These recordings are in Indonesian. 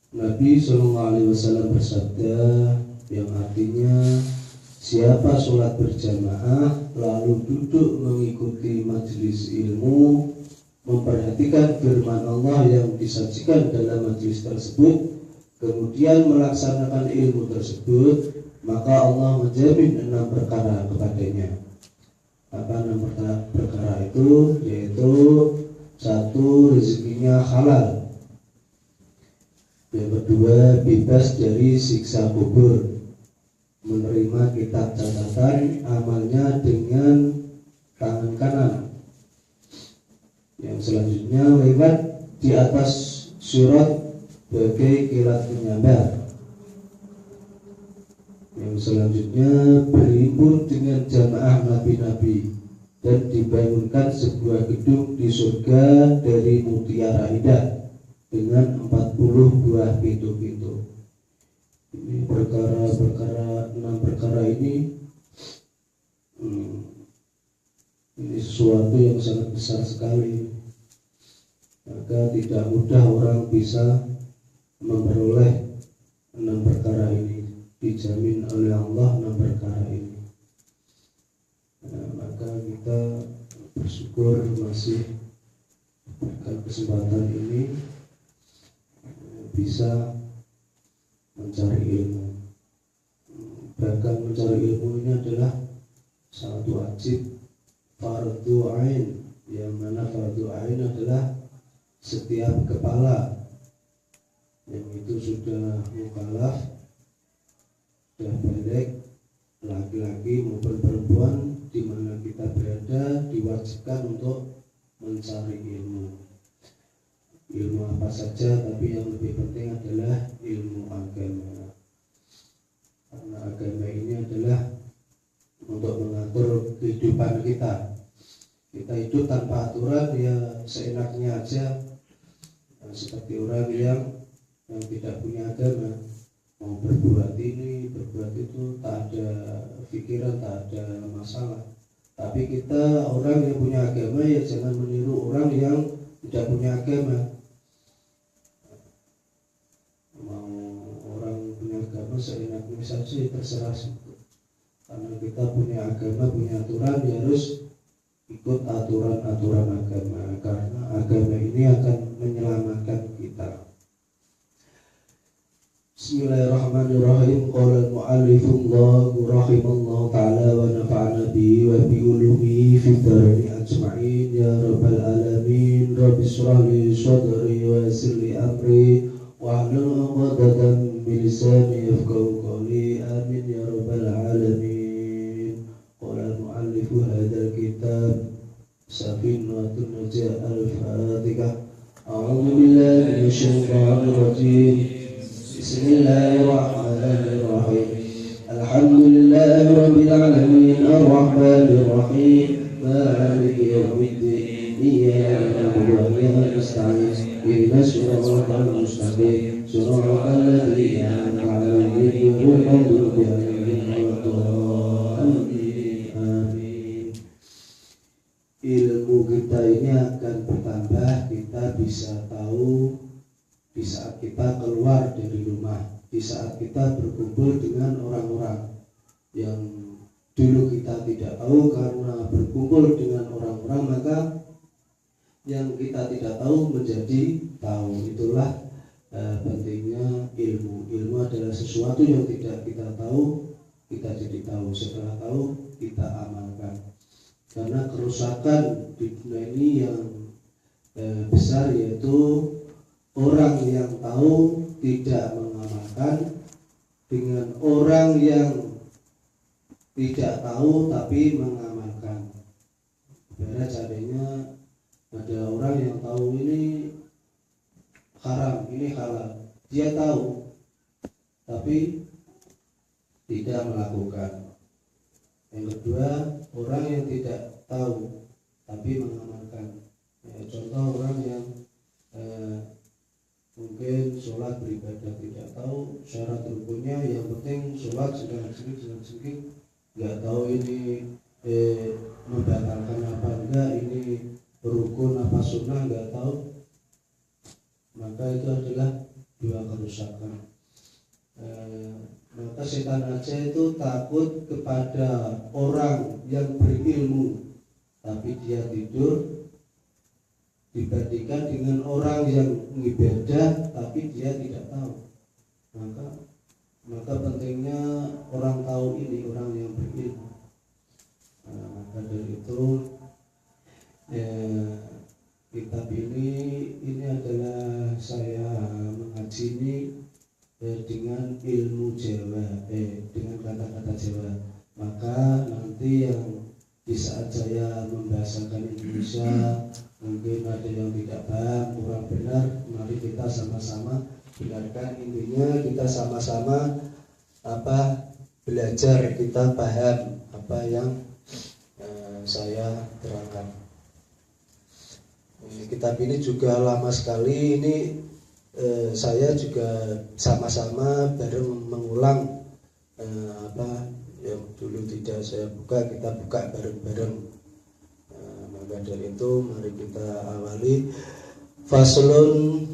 Nabi SAW bersabda yang artinya siapa sholat berjamaah lalu duduk mengikuti majelis ilmu, memperhatikan firman Allah yang disajikan dalam majelis tersebut, kemudian melaksanakan ilmu tersebut, maka Allah menjamin 6 perkara kepadanya. Apa 6 perkara itu? Yaitu 1. Rezekinya halal. Yang kedua, bebas dari siksa kubur, menerima kitab catatan amalnya dengan tangan kanan. Yang selanjutnya, lewat di atas sirat bagai kilat menyambar. Yang selanjutnya, berhimpun dengan jamaah nabi-nabi dan dibangunkan sebuah gedung di surga dari mutiara indah dengan 40 buah pintu-pintu. Ini 6 perkara ini sesuatu yang sangat besar sekali. Maka tidak mudah orang bisa memperoleh 6 perkara ini. Dijamin oleh Allah 6 perkara ini. Maka kita bersyukur masih diberikan kesempatan ini bisa mencari ilmu. Bahkan mencari ilmu ini adalah sangat wajib, fardu ain, yang mana fardu ain adalah setiap kepala yang itu sudah mukallaf, sudah balik, laki-laki maupun perempuan, di mana kita berada diwajibkan untuk mencari ilmu. Ilmu apa saja, tapi yang lebih penting adalah ilmu agama. Karena agama ini adalah untuk mengatur kehidupan kita. Kita hidup tanpa aturan ya seenaknya aja, seperti orang yang tidak punya agama, mau berbuat ini, berbuat itu, tak ada pikiran, tak ada masalah. Tapi kita orang yang punya agama ya jangan meniru orang yang tidak punya agama. Mau orang punya agama seenaknya saja terserah. Karena kita punya agama, punya aturan, ya harus ikut aturan-aturan agama. Karena agama ini akan menyelamatkan kita. Bismillahirrahmanirrahim. Qala al-mu'allifullah rahimallahu ta'ala wa nafa'ana bihi wa bi ulumihi fid dharain ajma'in ya rabbal alamin. Rabbi shrah li sadri wa yassir li amri wahlul 'uqdatam min lisani yafqahu qawli. Amin ya rabbal alamin. Qala al-mu'allifu hadzal kitab Safinatun Najah al-Fatihah. A'udzu billahi minasy syaithanir rajim. Bismillahirrahmanirrahim. Alhamdulillahi rabbil alamin arrahmanir rahim maliki yaumiddin iyyaka na'budu wa iyyaka nasta'in ihdinas siratal mustaqim siratal ladzina an'amta 'alaihim ghairil maghdubi 'alaihim waladdallin. Amin. Ilmu kita ini akan bertambah, kita bisa tahu di saat kita keluar dari rumah, di saat kita berkumpul dengan orang-orang yang dulu kita tidak tahu. Karena berkumpul dengan orang-orang, maka yang kita tidak tahu menjadi tahu. Itulah pentingnya ilmu. Ilmu adalah sesuatu yang tidak kita tahu, kita jadi tahu. Setelah tahu, kita amalkan. Karena kerusakan di dunia ini yang besar, yaitu orang yang tahu tidak mengamalkan dengan orang yang tidak tahu tapi mengamalkan. Karena caranya ada orang yang tahu ini haram, ini halal, dia tahu tapi tidak melakukan. Yang kedua, orang yang tidak tahu tapi mengamalkan. Contoh orang yang mungkin sholat beribadah tidak tahu syarat rukunnya, yang penting sholat sedang sengking, nggak tahu ini membatalkan apa enggak, ini rukun apa sunnah nggak tahu, maka itu adalah dua kerusakan. Maka setan aja itu takut kepada orang yang berilmu tapi dia tidur, dibandingkan dengan orang yang ibadah tapi dia tidak tahu. Maka pentingnya orang tahu ini, orang yang berilmu. Maka dari itu kitab ini adalah saya mengaji ini dengan ilmu Jawa, dengan kata-kata Jawa. Maka nanti yang di saat saya membahasakan Indonesia mungkin ada yang tidak paham, kurang benar, mari kita sama-sama benarkan. Intinya kita sama-sama belajar, kita paham apa yang saya terangkan. Kitab ini juga lama sekali, ini saya juga sama-sama bareng mengulang yang dulu tidak saya buka, kita buka bareng-bareng. Maka dari itu mari kita awali. Faslun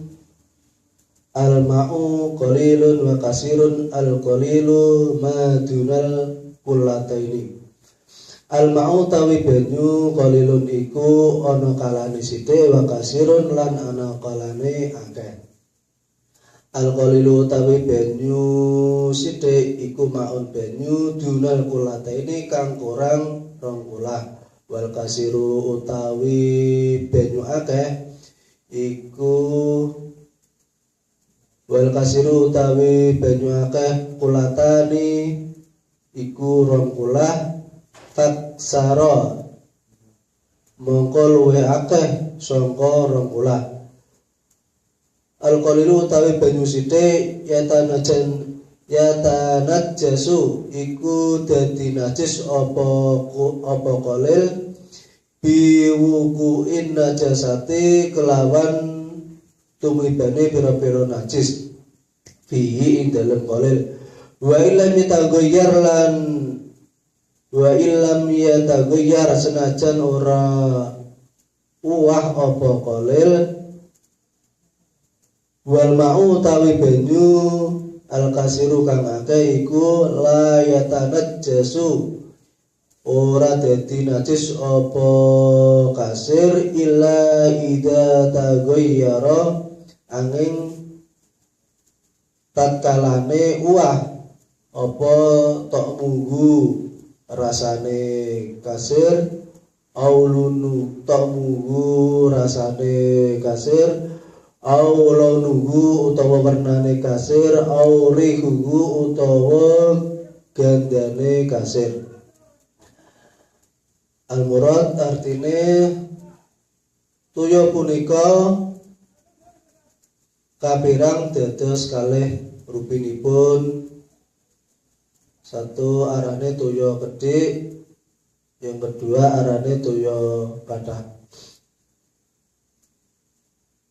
al-ma'u qalilun wa kasirun, al-qalilu madunal kullataini. Al-ma'u tawi banyu qalilun iku ana kalane sithik, wa kasirun lan ana kalane akeh. Al-qalilu tawi banyu sithik iku maun banyu dunal kullataini kang kurang 2 kula. Wal kasiru utawi banyu akeh iku wal kasiru utawi banyu akeh kulatani iku 2 kula. Taksara mongko luwe akeh sangka 2 kula. Al-qalilu utawi banyu sithik yatanajjasu iku dadi najis apa qalil biwukuin najasati kelawan tumibane pira-pira najis fihi ing dalem qalil. Wa illam yataghayyar senajan ora uwah apa qalil. Wal ma'u tawi banyu al-kasiru kang akeh iku la yatanajjasu ora dadi najis apa kasir illa idza taghayyara angin tatkalane uwah apa tok munggu rasane kasir aulunu tok munggu rasane kasir au launuhu utawa warnane kasir au rihuhu utawa gandane kasir. Al-murad artine tuya punika kapirang dados kalih rupinipun. Satu arane tuya kedhik, yang kedua arane tuya kathah.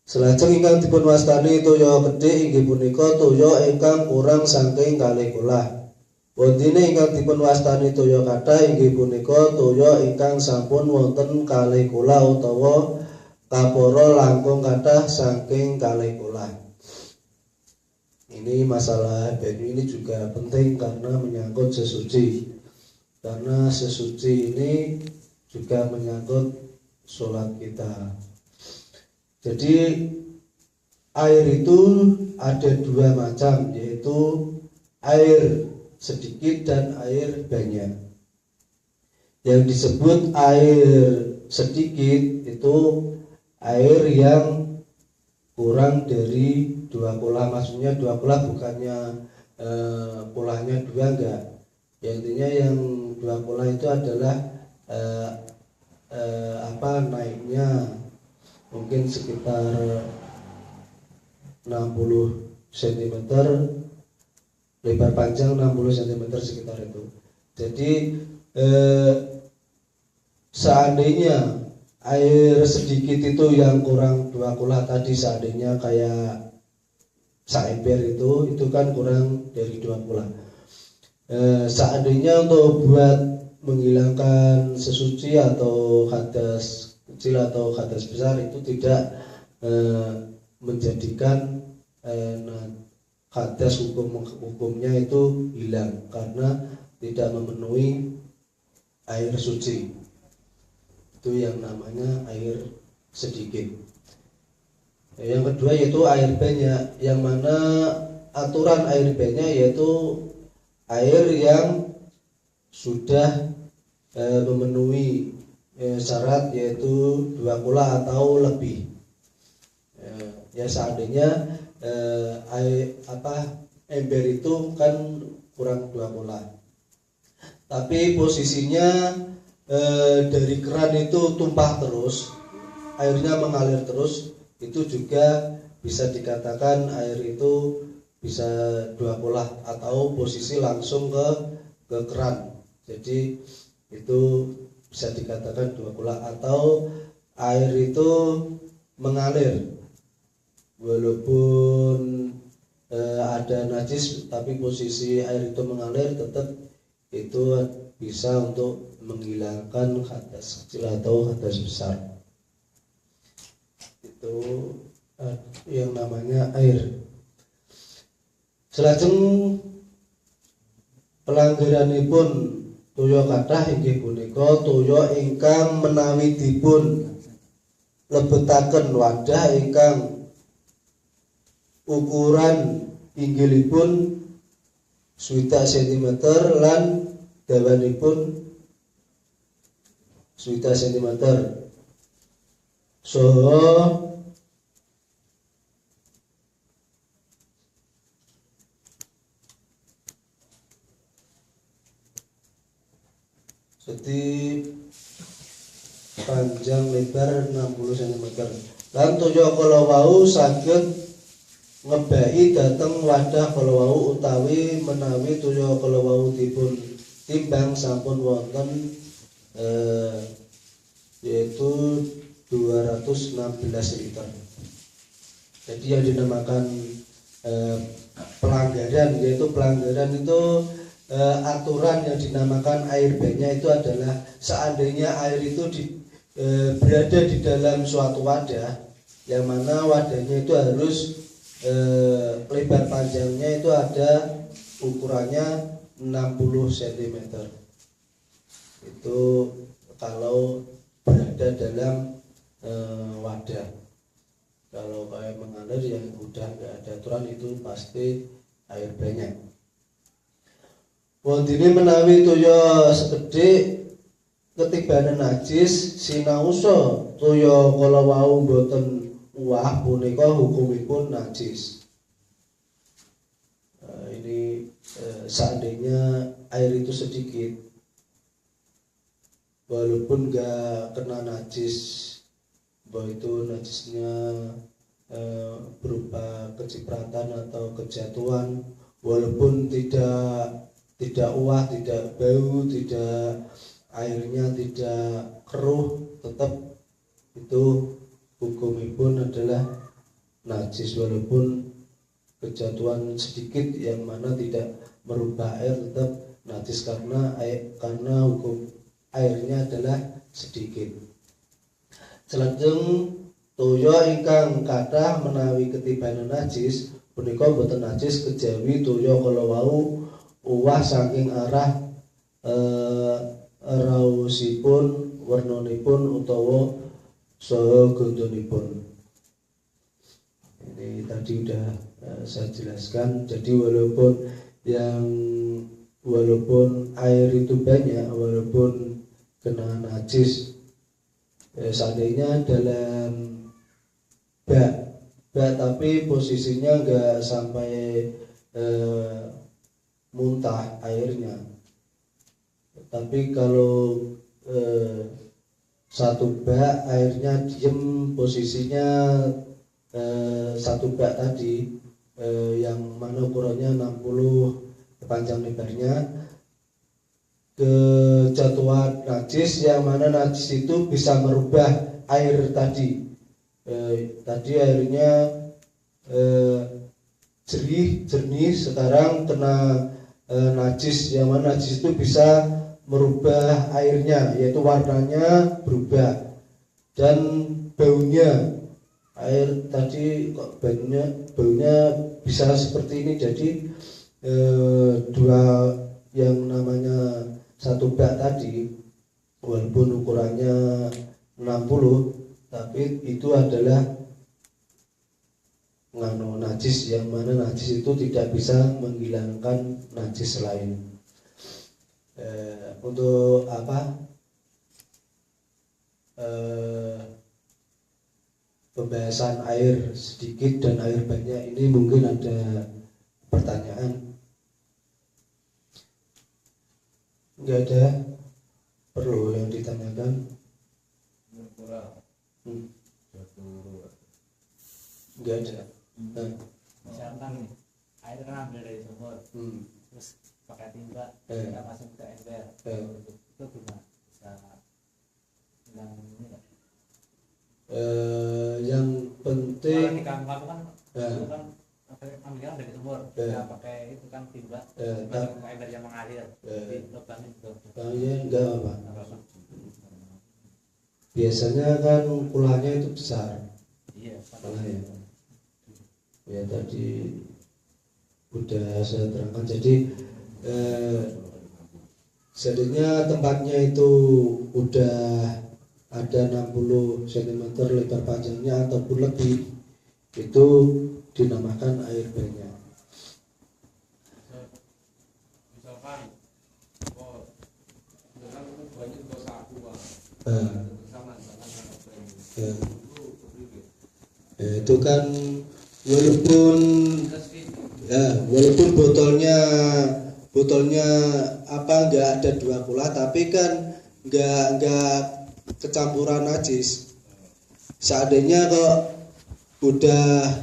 Selajeng ingkang dipun wastani toya gedhe inggih punika toya ingkang kurang saking 2 kula. Wondene ingkang dipun wastani toya kathah inggih punika toya ingkang sampun wonten 2 kula utawa kapara langkung kathah saking 2 kula. Ini masalah banyu ini juga penting karena menyangkut sesuci. Karena sesuci ini juga menyangkut sholat kita. Jadi air itu ada 2 macam, yaitu air sedikit dan air banyak. Yang disebut air sedikit itu air yang kurang dari 2 kula, maksudnya 2 kula bukannya kulanya 2 enggak. Ya, intinya yang 2 kula itu adalah naiknya mungkin sekitar 60 cm, lebar panjang 60 cm sekitar itu. Jadi seandainya air sedikit itu yang kurang 2 kula tadi, seandainya kayak saember itu kan kurang dari 2 kula. Seandainya untuk buat menghilangkan sesuci atau hadas kecil atau hadas besar itu tidak menjadikan hadas hukumnya itu hilang karena tidak memenuhi air suci. Itu yang namanya air sedikit. Yang kedua yaitu air banyak, yang mana aturan air banyak yaitu air yang sudah memenuhi syarat yaitu 2 kula atau lebih. Ya seandainya ember itu kan kurang 2 kula, tapi posisinya dari keran itu tumpah terus, airnya mengalir terus, itu juga bisa dikatakan air itu bisa 2 kula atau posisi langsung ke keran. Jadi itu bisa dikatakan 2 kula atau air itu mengalir walaupun ada najis, tapi posisi air itu mengalir tetap itu bisa untuk menghilangkan hadas kecil atau hadas besar. Itu yang namanya air. Selajeng pelanggaranipun toya kathah inggih punika toya ingkang menawi dipun lebetaken wadah ingkang ukuran inggilipun 60 cm lan dawanipun 60 cm saha jadi panjang lebar 60 cm lan toya kala wau saged ngebai dateng wadah kala wau utawi menawi toya kala wau dipun timbang sampun wonten yaitu 216 liter. Jadi yang dinamakan pelanggaran, yaitu pelanggaran itu aturan yang dinamakan air banyak itu adalah seandainya air itu berada di dalam suatu wadah, yang mana wadahnya itu harus lebar panjangnya itu ada ukurannya 60 cm. Itu kalau berada dalam wadah. Kalau kayak mengalir yang udah nggak ada aturan itu pasti air banyak. Wondene menawi toya sekedhik ketibanan najis sinausa toya kala wau boten uwah punika hukumipun najis. Ini seandainya air itu sedikit, walaupun gak kena najis, bahwa itu najisnya berupa kecipratan atau kejatuhan, walaupun tidak uah, tidak bau, tidak airnya tidak keruh, tetap itu hukumipun adalah najis walaupun kejatuhan sedikit yang mana tidak merubah air, tetap najis karena hukum airnya adalah sedikit. Selajeng toya ingkang kathah menawi ketibanan najis punika boten najis kejawi toya kala wau uwah saking arah raosipun, warnanipun utawa saha gondonipun. Ini tadi sudah saya jelaskan. Jadi walaupun air itu banyak, walaupun kena najis, seandainya dalam bak tapi posisinya enggak sampai muntah airnya, tapi kalau satu bak airnya diem posisinya satu bak tadi yang mana ukurannya 60 panjang lebarnya, kejatuhan najis yang mana najis itu bisa merubah air tadi. Tadi airnya jernih, sekarang kena najis yang mana najis itu bisa merubah airnya, yaitu warnanya berubah dan baunya air tadi kok baunya bisa seperti ini. Jadi dua yang namanya satu bak tadi walaupun ukurannya 60, tapi itu adalah najis, yang mana najis itu tidak bisa menghilangkan najis lain. Untuk apa? Pembahasan air sedikit dan air banyak ini mungkin ada pertanyaan. Enggak ada perlu yang ditanyakan. Enggak ada. Misalkan nih air kan ambil dari sumur, terus pakai timba kita masuk ke ember, itu gimana bisa yang ini nggak? Yang penting di kampung kan itu kan ambilnya dari sumur, kita pakai itu kan timba, masuk ke ember yang mengalir, di lubang itu. Ya enggak apa. Biasanya kan kulahnya itu besar. Iya. Kulahnya. Ya tadi udah saya terangkan. Jadi seandainya tempatnya itu udah ada 60 cm lebar panjangnya ataupun lebih, itu dinamakan air banyak. Misalkan banyak dosa aku itu kan walaupun botolnya apa nggak ada 2 kula, tapi kan nggak kecampuran najis. Seandainya kok udah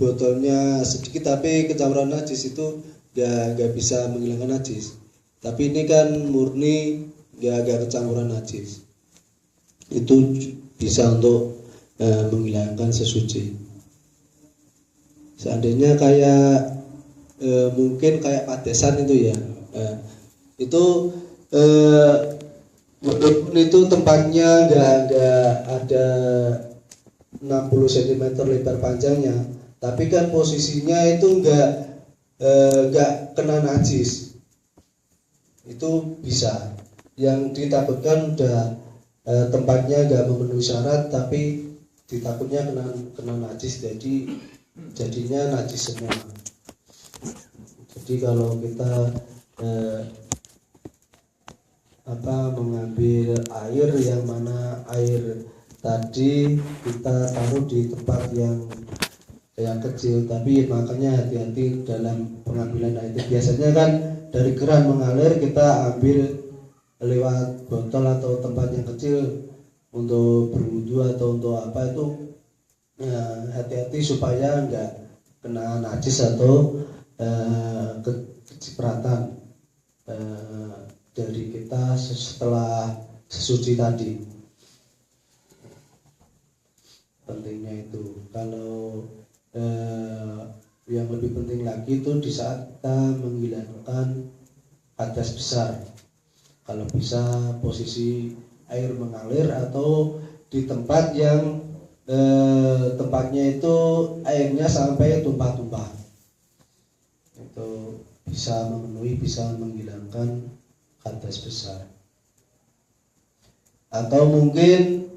botolnya sedikit tapi kecampuran najis, itu nggak bisa menghilangkan najis. Tapi ini kan murni nggak kecampuran najis, itu bisa untuk menghilangkan sesuci. Seandainya kayak mungkin kayak padesan itu ya, itu walaupun itu tempatnya nggak ada 60 cm lebar panjangnya, tapi kan posisinya itu nggak kena najis, itu bisa. Yang ditakutkan udah tempatnya nggak memenuhi syarat, tapi ditakutnya kena najis, jadinya najis semua. Jadi kalau kita mengambil air yang mana air tadi kita taruh di tempat yang kecil, tapi makanya hati-hati dalam pengambilan air. Biasanya kan dari keran mengalir kita ambil lewat botol atau tempat yang kecil untuk berwudu atau untuk apa, itu hati-hati supaya enggak kena najis atau kecipratan dari kita setelah sesuci tadi. Pentingnya itu. Kalau yang lebih penting lagi itu di saat kita menghilangkan hadas besar, kalau bisa posisi air mengalir atau di tempat yang tempatnya itu airnya sampai tumpah-tumpah, itu bisa memenuhi, bisa menghilangkan hadas besar. Atau mungkin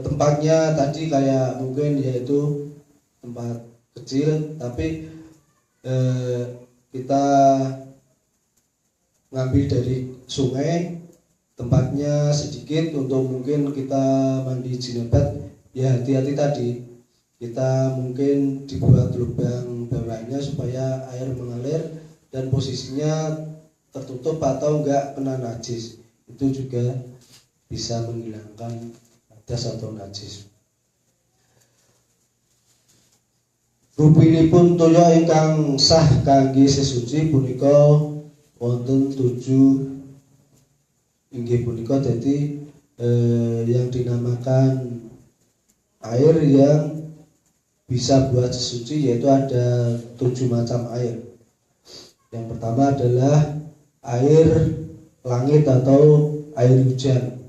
tempatnya tadi kayak mungkin yaitu tempat kecil, tapi kita ngambil dari sungai, tempatnya sedikit untuk mungkin kita mandi jinabat, ya hati-hati tadi, kita mungkin dibuat lubang bawahnya supaya air mengalir dan posisinya tertutup atau enggak kena najis, itu juga bisa menghilangkan hadas atau najis. Rupinipun toya ingkang sah kangge sesuci punika wonten 7, inggih punika jadi yang dinamakan air yang bisa buat sesuci, yaitu ada 7 macam air. Yang pertama adalah air langit atau air hujan,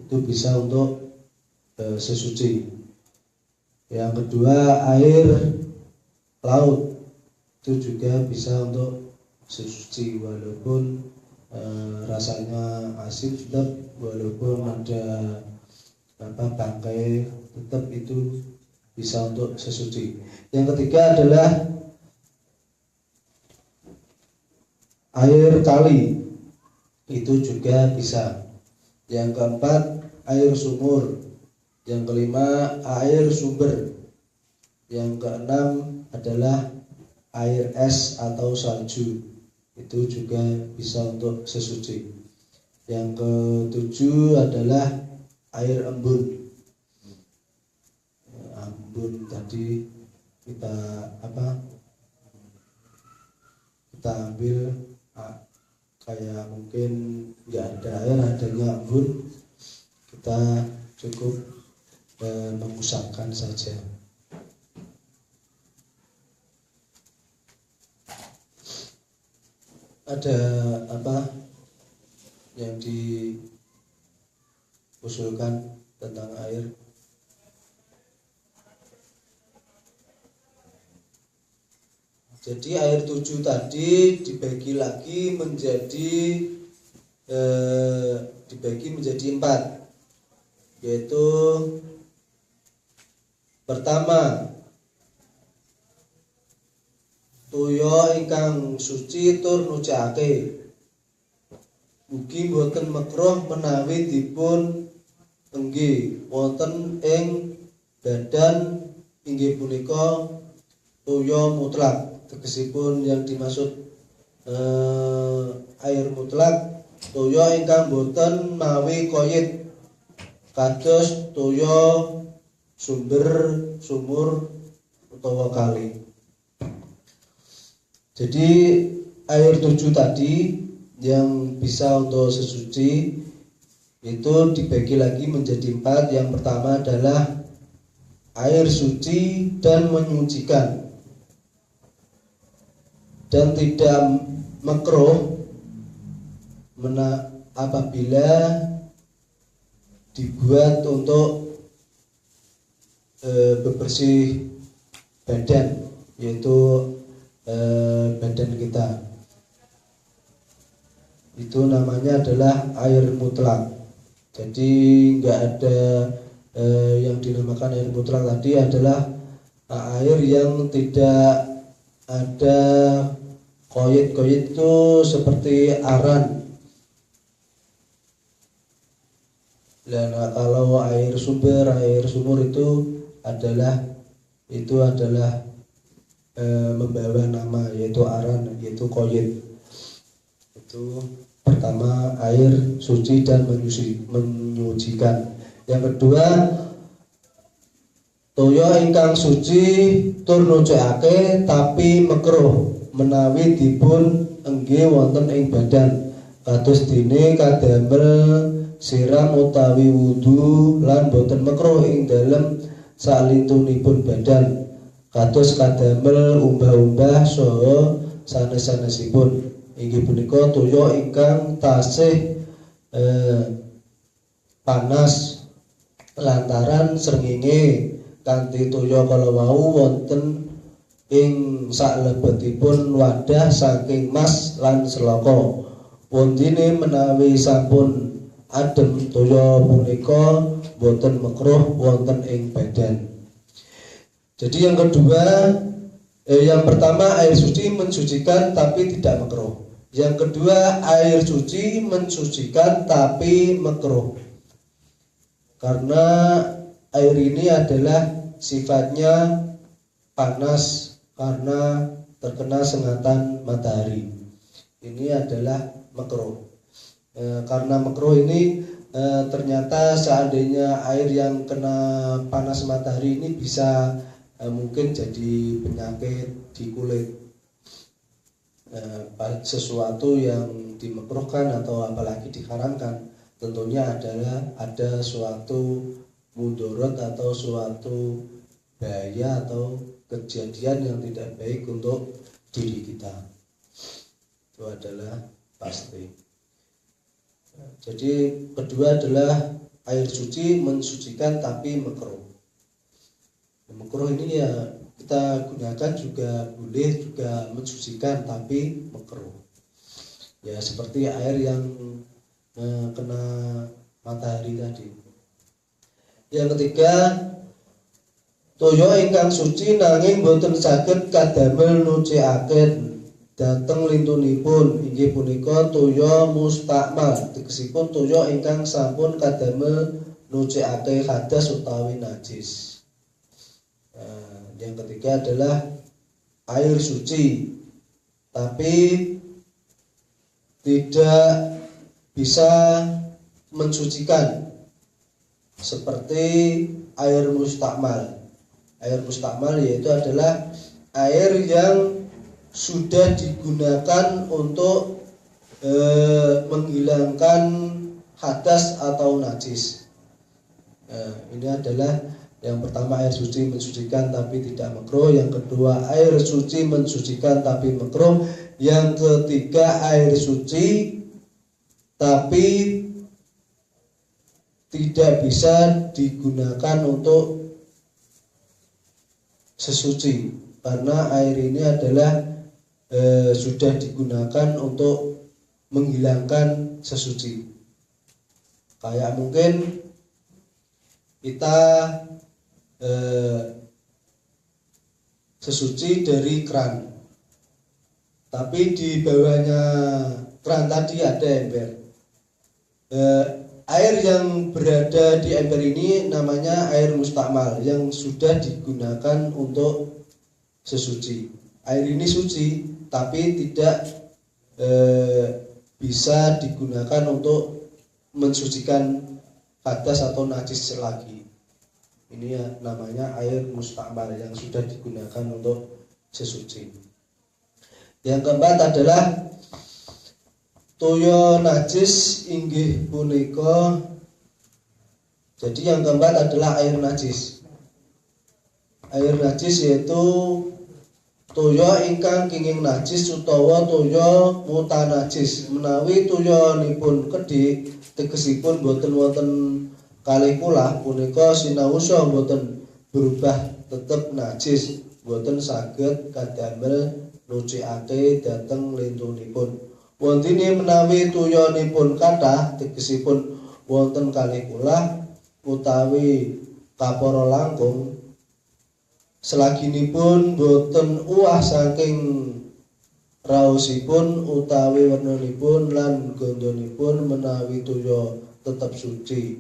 itu bisa untuk sesuci. Yang kedua, air laut itu juga bisa untuk sesuci walaupun rasanya asin, tetap walaupun ada bangkai, tetap itu bisa untuk sesuci. Yang ketiga adalah air kali, itu juga bisa. Yang keempat, air sumur. Yang kelima, air sumber. Yang keenam adalah air es atau salju, itu juga bisa untuk sesuci. Yang ketujuh adalah air embun. Embun tadi kita ambil kayak mungkin nggak ada air, adanya embun, kita cukup mengusapkan saja. Ada yang diusulkan tentang air? Jadi air 7 tadi dibagi menjadi 4, yaitu pertama, toya ingkang suci tur nucake, ugi boten makruh menawi dipun enggih wonten ing badan inggih punika toya mutlak. Tegesipun yang dimaksud air mutlak toya ingkang boten mawi koyit, kados toya sumber, sumur utawa kali. Jadi air 7 tadi yang bisa untuk sesuci itu dibagi lagi menjadi 4. Yang pertama adalah air suci dan menyucikan, dan tidak makruh apabila dibuat untuk bebersih badan, yaitu badan kita. Itu namanya adalah air mutlak. Jadi nggak ada yang dinamakan air mutlak tadi adalah air yang tidak ada koyit-koyit, itu seperti aran. Dan kalau air sumber, air sumur itu adalah membawa nama, yaitu aran, yaitu koyit. Itu pertama, air suci dan menyucikan. Yang kedua, toya ingkang suci tur nucake tapi makruh menawi dipun enggih wonten ing badan, kados dene kadamel siram utawi wudu, lan boten makruh ing dalem salintunipun badan, kados kadamel umbah-umbah saha sanes-sanesipun. Inggih punika toya ingkang tasih panas lantaran srengenge, kanthi toya kala wau wonten ing salebetipun wadah saking mas lan selaka. Wondene menawi sampun adem toya punika boten makruh wonten ing badan. Jadi yang kedua, yang pertama air suci mensucikan tapi tidak makruh. Yang kedua, air suci mensucikan tapi makruh. Karena air ini adalah sifatnya panas karena terkena sengatan matahari. Ini adalah makruh. Karena makruh ini ternyata seandainya air yang kena panas matahari ini bisa mungkin jadi penyakit di kulit. Sesuatu yang dimakruhkan atau apalagi diharamkan tentunya adalah ada suatu mudarat atau suatu bahaya atau kejadian yang tidak baik untuk diri kita. Itu adalah pasti. Jadi kedua adalah air suci mensucikan tapi makruh. Makruh ini ya kita gunakan juga boleh, juga mensucikan, tapi makruh. Ya seperti air yang kena matahari tadi. Yang ketiga, toya ingkang suci nanging boten saged kadamel nuciaken dhateng lintunipun, inggih punika toya mustakmal, tegesipun toya ingkang sampun kadamel nuciake hadas utawi najis. Yang ketiga adalah air suci tapi tidak bisa mensucikan, seperti air mustakmal. Air mustakmal yaitu adalah air yang sudah digunakan untuk menghilangkan hadas atau najis. Ini adalah yang pertama, air suci mensucikan tapi tidak makruh. Yang kedua, air suci mensucikan tapi makruh. Yang ketiga, air suci tapi tidak bisa digunakan untuk sesuci, karena air ini adalah sudah digunakan untuk menghilangkan sesuci. Kayak mungkin kita sesuci dari keran, tapi di bawahnya keran tadi ada ember. Air yang berada di ember ini namanya air mustakmal, yang sudah digunakan untuk sesuci. Air ini suci tapi tidak bisa digunakan untuk mensucikan hadas atau najis lagi. Ini ya namanya air mustakmal yang sudah digunakan untuk sesuci. Yang keempat adalah toya najis, inggih punika. Jadi yang keempat adalah air najis. Air najis yaitu toya ingkang kenging najis utawa toya mutanajis. Menawi toyanipun kedhik, tegesipun boten wonten kalih kulah, punika sinausa boten berubah tetep najis, boten saged kadamel nuciake dhateng lintunipun. Wontene menawi toyanipun kathah, tegesipun wonten kalih kulah utawi kapara langkung, selaginipun boten uwah saking raosipun utawi wernanipun lan gandhanipun, menawi toya tetep suci,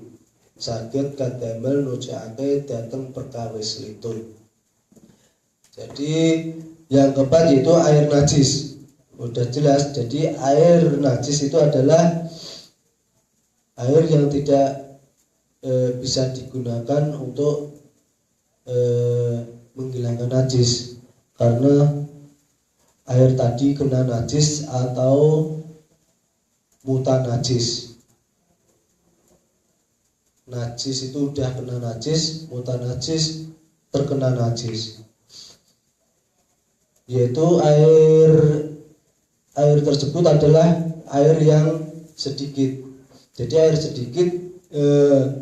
saged kadamel nuciake dhateng perkawis litun. Jadi yang keempat yaitu air najis. Udah jelas. Jadi air najis itu adalah air yang tidak bisa digunakan untuk menghilangkan najis, karena air tadi kena najis atau mutanajis. Najis itu udah kena najis, mutanajis terkena najis, yaitu air tersebut adalah air yang sedikit. Jadi air sedikit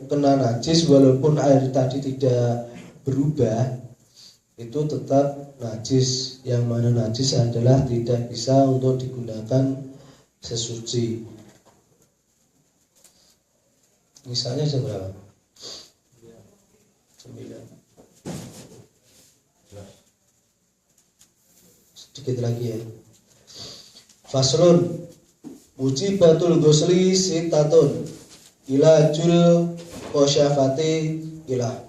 kena najis, walaupun air tadi tidak berubah, itu tetap najis. Yang mana najis adalah tidak bisa untuk digunakan sesuci. Misalnya seberapa? 9. Sedikit lagi ya. Faslun mujibatul ghusli sitatun ilajul qasyafati ilah.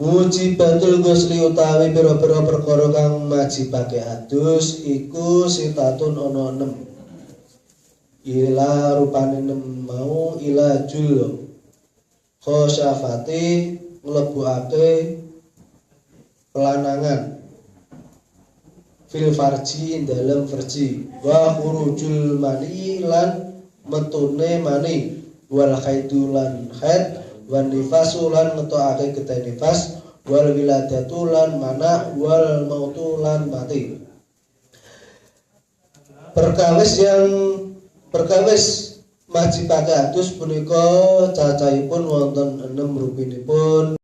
Mujibatul ghusli utawi pira-pira perkara kang majibake adus iku sitatun ana 6. Ila rupane 6 mau ilajul qasyafati nglebokake pelanangan fil farji dalam farji, wa khurujul mani lan metune mani, wal khaidu lan khaid, wan nifasu lan ngetokake getih nifas, wal wiladatu lan mana, wal mautu lan mati. Perkawis majibake adus punika cacahipun wonten 6 rupinipun.